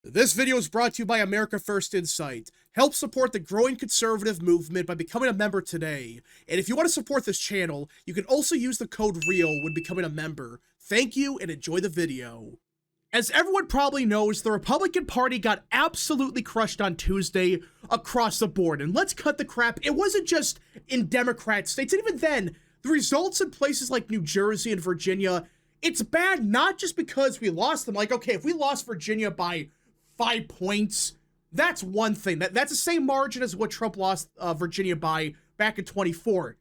This video is brought to you by America First Insight. Help support the growing conservative movement by becoming a member today. And if you want to support this channel, you can also use the code REAL when becoming a member. Thank you and enjoy the video. As everyone probably knows, the Republican Party got absolutely crushed on Tuesday across the board. And let's cut the crap. It wasn't just in Democrat states. And even then, the results in places like New Jersey and Virginia, it's bad not just because we lost them. Like, okay, if we lost Virginia by 5 points, that's one thing. That's the same margin as what Trump lost Virginia by back in 24.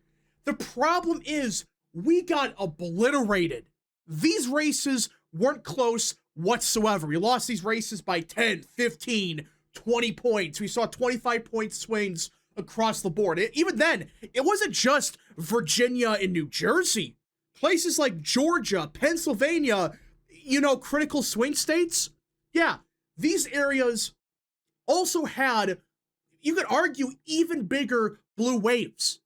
The problem is we got obliterated. These races weren't close whatsoever. We lost these races by 10, 15, 20 points. We saw 25-point swings across the board. Even then, it wasn't just Virginia and New Jersey. Places like Georgia, Pennsylvania, critical swing states. Yeah, these areas also had, you could argue, even bigger blue waves.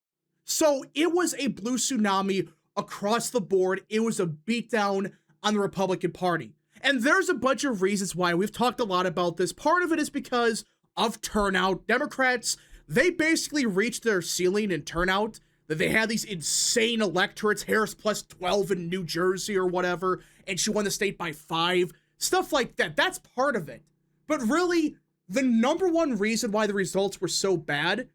So it was a blue tsunami across the board. It was a beatdown on the Republican Party. And there's a bunch of reasons why. We've talked a lot about this. Part of it is because of turnout. Democrats, they basically reached their ceiling in turnout. That they had these insane electorates, Harris plus 12 in New Jersey or whatever, and she won the state by 5. Stuff like that. That's part of it. But really, the number one reason why the results were so bad,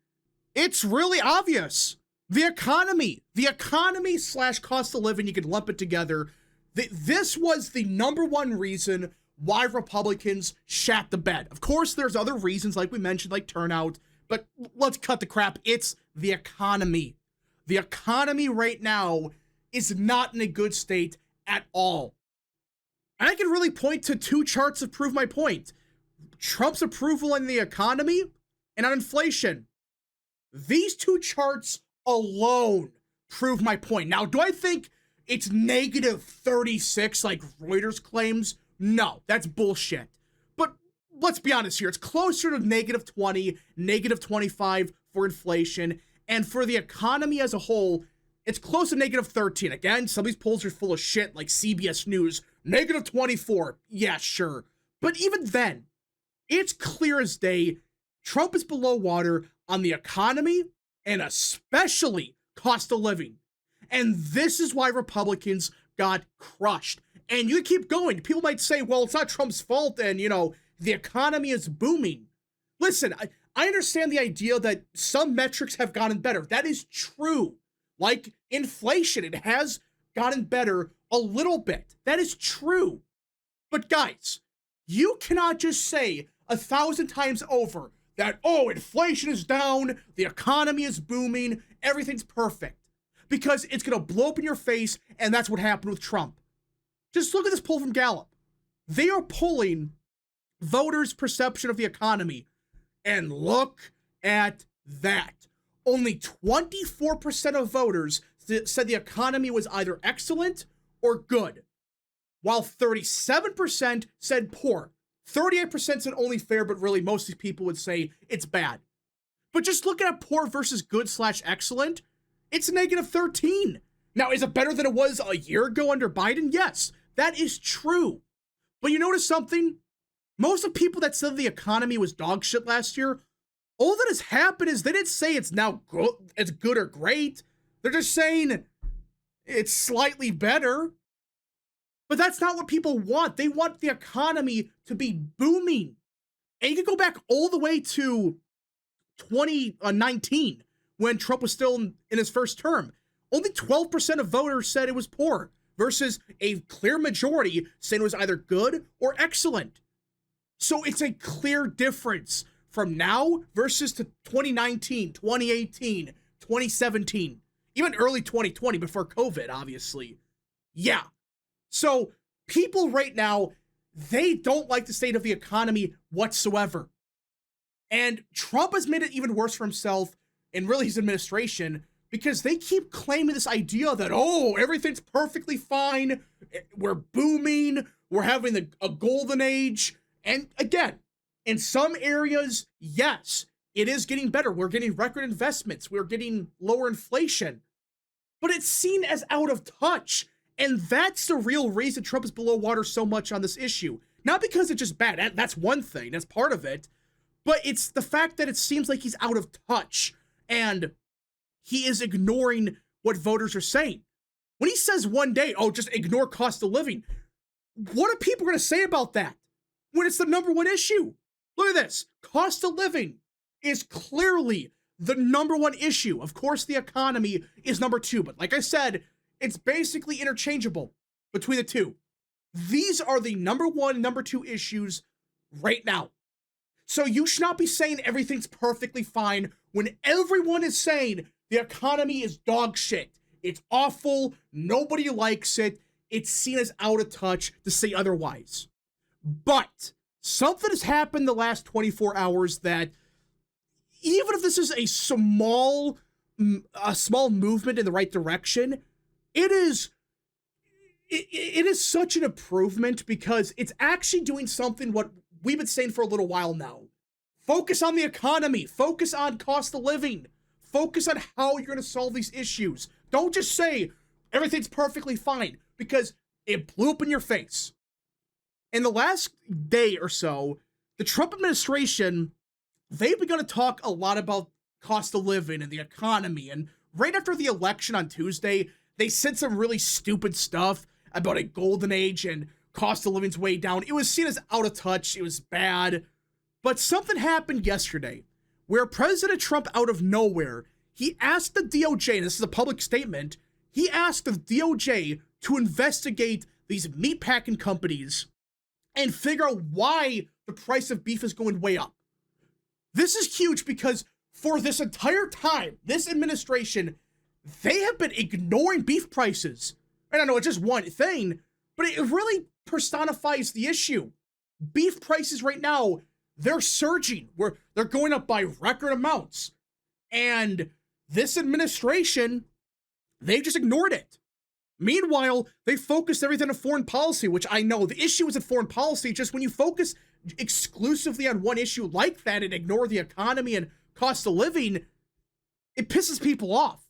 it's really obvious. The economy. The economy / cost of living, you can lump it together. This was the number one reason why Republicans shat the bed. Of course, there's other reasons, like we mentioned, like turnout, but let's cut the crap. It's the economy. The economy right now is not in a good state at all. And I can really point to 2 charts to prove my point. Trump's approval on the economy and on inflation. These 2 charts alone prove my point. Now, do I think it's negative 36 like Reuters claims? No, that's bullshit. But let's be honest here. It's closer to negative 20, negative 25 for inflation. And for the economy as a whole, it's close to negative 13. Again, some of these polls are full of shit like CBS News. Negative 24. Yeah, sure. But even then, it's clear as day, Trump is below water on the economy and especially cost of living. And this is why Republicans got crushed. And you keep going. People might say, well, it's not Trump's fault and, the economy is booming. Listen, I understand the idea that some metrics have gotten better. That is true. Like inflation, it has gotten better a little bit. That is true. But guys, you cannot just say 1,000 times over that, oh, inflation is down, the economy is booming, everything's perfect. Because it's going to blow up in your face, and that's what happened with Trump. Just look at this poll from Gallup. They are polling voters' perception of the economy. And look at that. Only 24% of voters said the economy was either excellent or good, while 37% said poor. 38% said only fair, but really most of these people would say it's bad. But just looking at poor versus good / excellent, it's negative 13. Now, is it better than it was a year ago under Biden? Yes, that is true. But you notice something? Most of the people that said the economy was dog shit last year, all that has happened is they didn't say it's now good, it's good or great. They're just saying it's slightly better. But that's not what people want. They want the economy to be booming. And you can go back all the way to 2019 when Trump was still in his first term. Only 12% of voters said it was poor versus a clear majority saying it was either good or excellent. So it's a clear difference from now versus to 2019, 2018, 2017, even early 2020 before COVID, obviously. Yeah. So people right now, they don't like the state of the economy whatsoever. And Trump has made it even worse for himself and really his administration because they keep claiming this idea that, oh, everything's perfectly fine. We're booming. We're having a golden age. And again, in some areas, yes, it is getting better. We're getting record investments. We're getting lower inflation. But it's seen as out of touch. And that's the real reason Trump is below water so much on this issue. Not because it's just bad. That's one thing. That's part of it. But it's the fact that it seems like he's out of touch and he is ignoring what voters are saying. When he says one day, oh, just ignore cost of living, what are people going to say about that when it's the number one issue? Look at this. Cost of living is clearly the number one issue. Of course, the economy is number two, but like I said, it's basically interchangeable between the two. These are the number one and number two issues right now. So you should not be saying everything's perfectly fine when everyone is saying the economy is dog shit. It's awful. Nobody likes it. It's seen as out of touch to say otherwise. But something has happened the last 24 hours that even if this is a small movement in the right direction, it is such an improvement because it's actually doing something what we've been saying for a little while now. Focus on the economy. Focus on cost of living. Focus on how you're going to solve these issues. Don't just say everything's perfectly fine because it blew up in your face. In the last day or so, the Trump administration, they've begun to talk a lot about cost of living and the economy. And right after the election on Tuesday, they said some really stupid stuff about a golden age and cost of living's way down. It was seen as out of touch. It was bad. But something happened yesterday where President Trump, out of nowhere, he asked the DOJ, and this is a public statement, he asked the DOJ to investigate these meatpacking companies and figure out why the price of beef is going way up. This is huge because for this entire time, this administration, they have been ignoring beef prices. And I know it's just one thing, but it really personifies the issue. Beef prices right now, they're surging. They're going up by record amounts. And this administration, they just ignored it. Meanwhile, they focused everything on foreign policy, which I know the issue isn't foreign policy. Just when you focus exclusively on one issue like that and ignore the economy and cost of living, it pisses people off.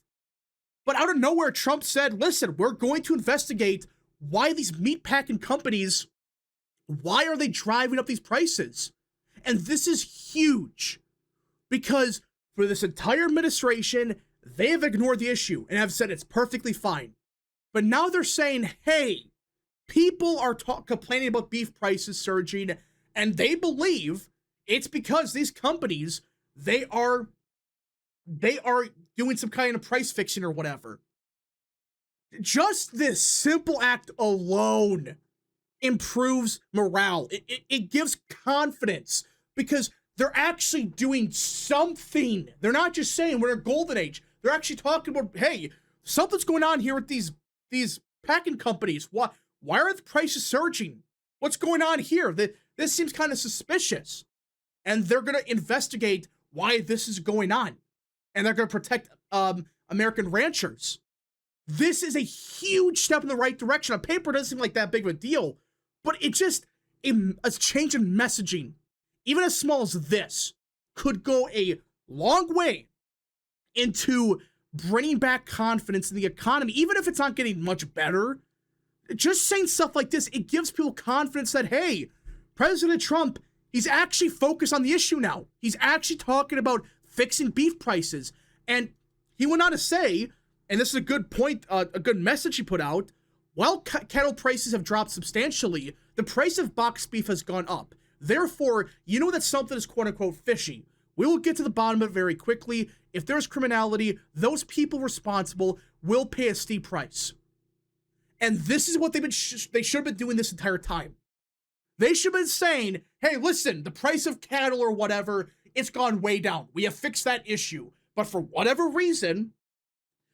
But out of nowhere, Trump said, listen, we're going to investigate why these meatpacking companies, why are they driving up these prices? And this is huge because for this entire administration, they have ignored the issue and have said it's perfectly fine. But now they're saying, hey, people are complaining about beef prices surging, and they believe it's because these companies, they are doing some kind of price fixing or whatever. Just this simple act alone improves morale. It gives confidence because they're actually doing something. They're not just saying we're in a golden age. They're actually talking about, hey, something's going on here with these packing companies. Why are the prices surging? What's going on here? This seems kind of suspicious. And they're going to investigate why this is going on. And they're going to protect American ranchers. This is a huge step in the right direction. On paper, it doesn't seem like that big of a deal. But it just, a change in messaging, even as small as this, could go a long way into bringing back confidence in the economy, even if it's not getting much better. Just saying stuff like this, it gives people confidence that, hey, President Trump, he's actually focused on the issue now. He's actually talking about fixing beef prices. And he went on to say, and this is a good point, a good message he put out, while cattle prices have dropped substantially, the price of boxed beef has gone up. Therefore, you know that something is quote-unquote fishy. We will get to the bottom of it very quickly. If there's criminality, those people responsible will pay a steep price. And this is what they should have been doing this entire time. They should have been saying, hey, listen, the price of cattle or whatever, it's gone way down. We have fixed that issue. But for whatever reason,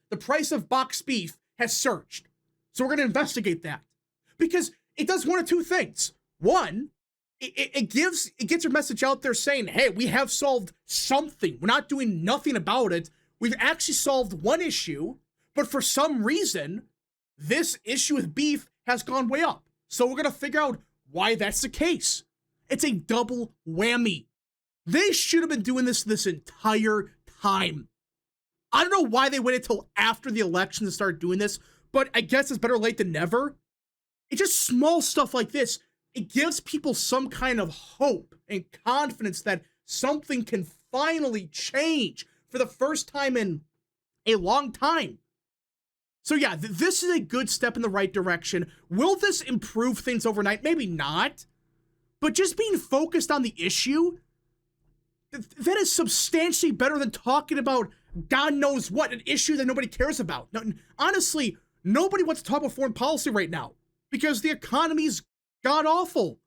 the price of boxed beef has surged. So we're going to investigate that. Because it does one of two things. One, it gets your message out there saying, hey, we have solved something. We're not doing nothing about it. We've actually solved one issue, but for some reason, this issue with beef has gone way up. So we're going to figure out why that's the case. It's a double whammy. They should have been doing this entire time. I don't know why they waited until after the election to start doing this, but I guess it's better late than never. It's just small stuff like this. it gives people some kind of hope and confidence that something can finally change for the first time in a long time. So yeah, this is a good step in the right direction. Will this improve things overnight? Maybe not. But just being focused on the issue, that is substantially better than talking about God knows what, an issue that nobody cares about. No, honestly, nobody wants to talk about foreign policy right now because the economy's god-awful.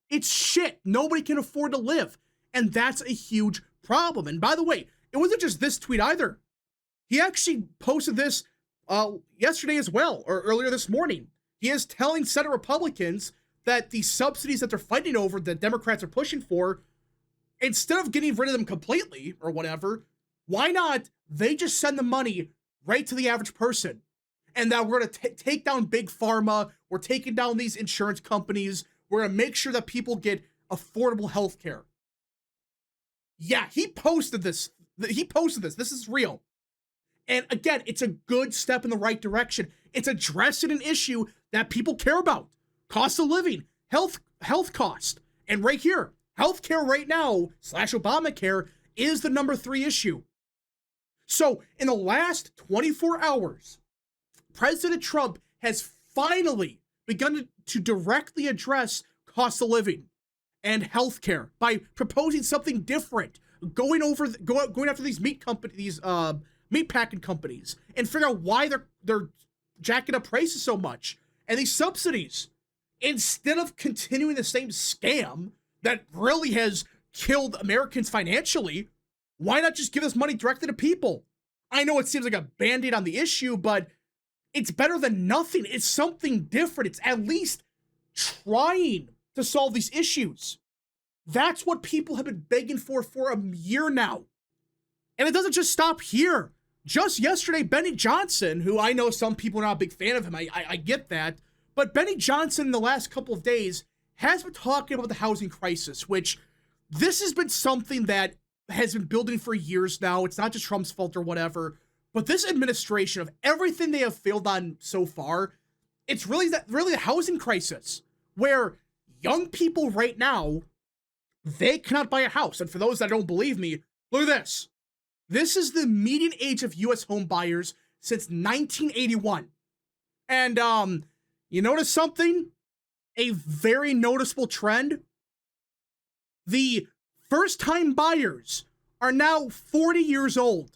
It's shit. Nobody can afford to live. And that's a huge problem. And by the way, it wasn't just this tweet either. He actually posted this yesterday as well, or earlier this morning. He is telling Senate Republicans that the subsidies that they're fighting over, that Democrats are pushing for, instead of getting rid of them completely or whatever, why not they just send the money right to the average person? And that we're going to take down big pharma, we're taking down these insurance companies, we're going to make sure that people get affordable health care. Yeah, he posted this. This is real. And again, it's a good step in the right direction. It's addressing an issue that people care about. Cost of living, health cost. And right here, healthcare right now, / Obamacare, is the number 3 issue. So in the last 24 hours, President Trump has finally begun to directly address cost of living and healthcare by proposing something different, going after these meat packing companies and figure out why they're jacking up prices so much, and these subsidies, instead of continuing the same scam that really has killed Americans financially. Why not just give this money directly to people? I know it seems like a band-aid on the issue, but it's better than nothing. It's something different. It's at least trying to solve these issues. That's what people have been begging for a year now. And it doesn't just stop here. Just yesterday, Benny Johnson, who I know some people are not a big fan of him, I get that, but Benny Johnson in the last couple of days has been talking about the housing crisis, which this has been something that has been building for years now. It's not just Trump's fault or whatever, but this administration, of everything they have failed on so far, it's really the housing crisis, where young people right now, they cannot buy a house. And for those that don't believe me, look at this. This is the median age of U.S. home buyers since 1981. And you notice something? A very noticeable trend. The first-time buyers are now 40 years old.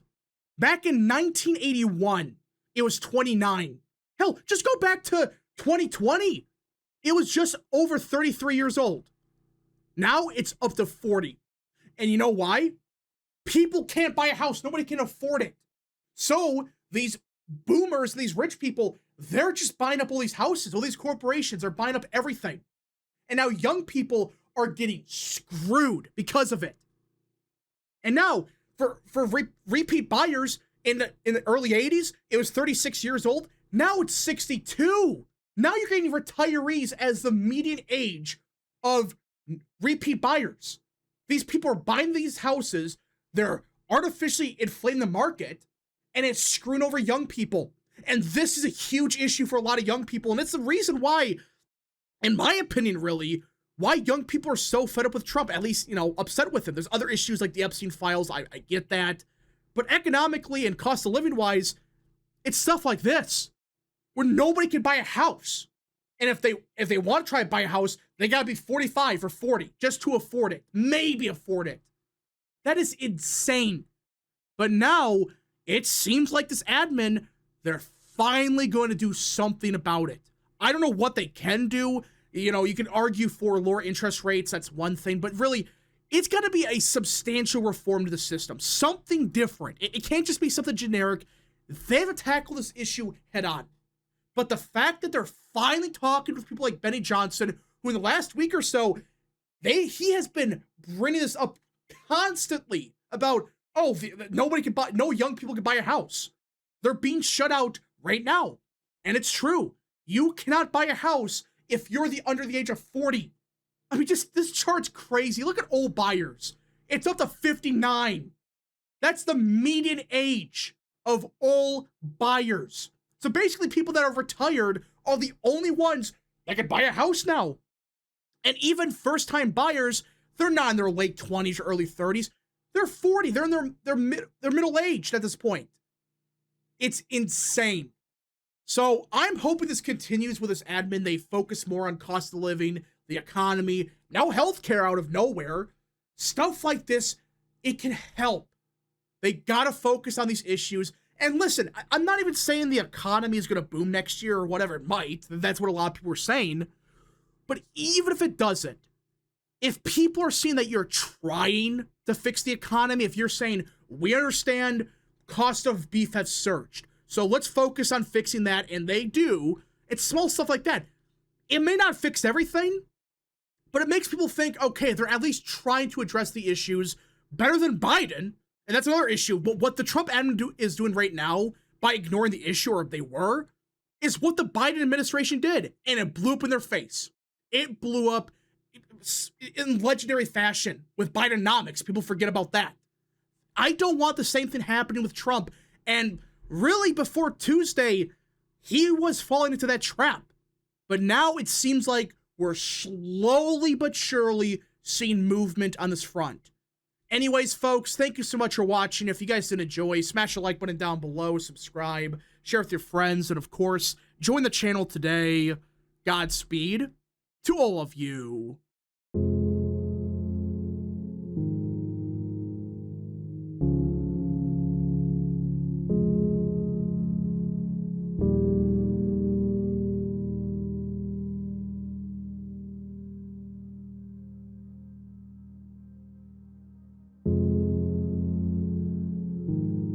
Back in 1981, it was 29. Hell, just go back to 2020. It was just over 33 years old. Now it's up to 40. And you know why? People can't buy a house. Nobody can afford it. So these boomers, these rich people, they're just buying up all these houses. All these corporations are buying up everything. And now young people are getting screwed because of it. And now for repeat buyers in the early 80s, it was 36 years old. Now it's 62. Now you're getting retirees as the median age of repeat buyers. These people are buying these houses. They're artificially inflating the market, and it's screwing over young people. And this is a huge issue for a lot of young people. And it's the reason why, in my opinion, really, why young people are so fed up with Trump, at least, upset with him. There's other issues like the Epstein files. I get that. But economically and cost of living wise, it's stuff like this where nobody can buy a house. And if they want to try to buy a house, they got to be 45 or 40 just to afford it. Maybe afford it. That is insane. But now it seems like this admin, they're finally going to do something about it. I don't know what they can do. You can argue for lower interest rates. That's one thing. But really, it's got to be a substantial reform to the system. Something different. It can't just be something generic. They have to tackle this issue head on. But the fact that they're finally talking with people like Benny Johnson, who in the last week or so, he has been bringing this up constantly about, no young people can buy a house. They're being shut out right now. And it's true. You cannot buy a house if you're under the age of 40. I mean, just this chart's crazy. Look at old buyers. It's up to 59. That's the median age of all buyers. So basically, people that are retired are the only ones that can buy a house now. And even first-time buyers, they're not in their late 20s or early 30s. They're 40. They're in their middle-aged at this point. It's insane. So I'm hoping this continues with this admin. They focus more on cost of living, the economy, now healthcare out of nowhere. Stuff like this, it can help. They gotta focus on these issues. And listen, I'm not even saying the economy is gonna boom next year or whatever it might. That's what a lot of people are saying. But even if it doesn't, if people are seeing that you're trying to fix the economy, if you're saying, we understand cost of beef has surged, so let's focus on fixing that, and they do, it's small stuff like that. It may not fix everything, but it makes people think, okay, they're at least trying to address the issues better than Biden. And that's another issue. But what the Trump admin is doing right now by ignoring the issue, or they were, is what the Biden administration did. And it blew up in their face. It blew up in legendary fashion with Bidenomics. People forget about that. I don't want the same thing happening with Trump. And really, before Tuesday, he was falling into that trap. But now it seems like we're slowly but surely seeing movement on this front. Anyways, folks, thank you so much for watching. If you guys did enjoy, smash the like button down below, subscribe, share with your friends, and of course, join the channel today. Godspeed to all of you.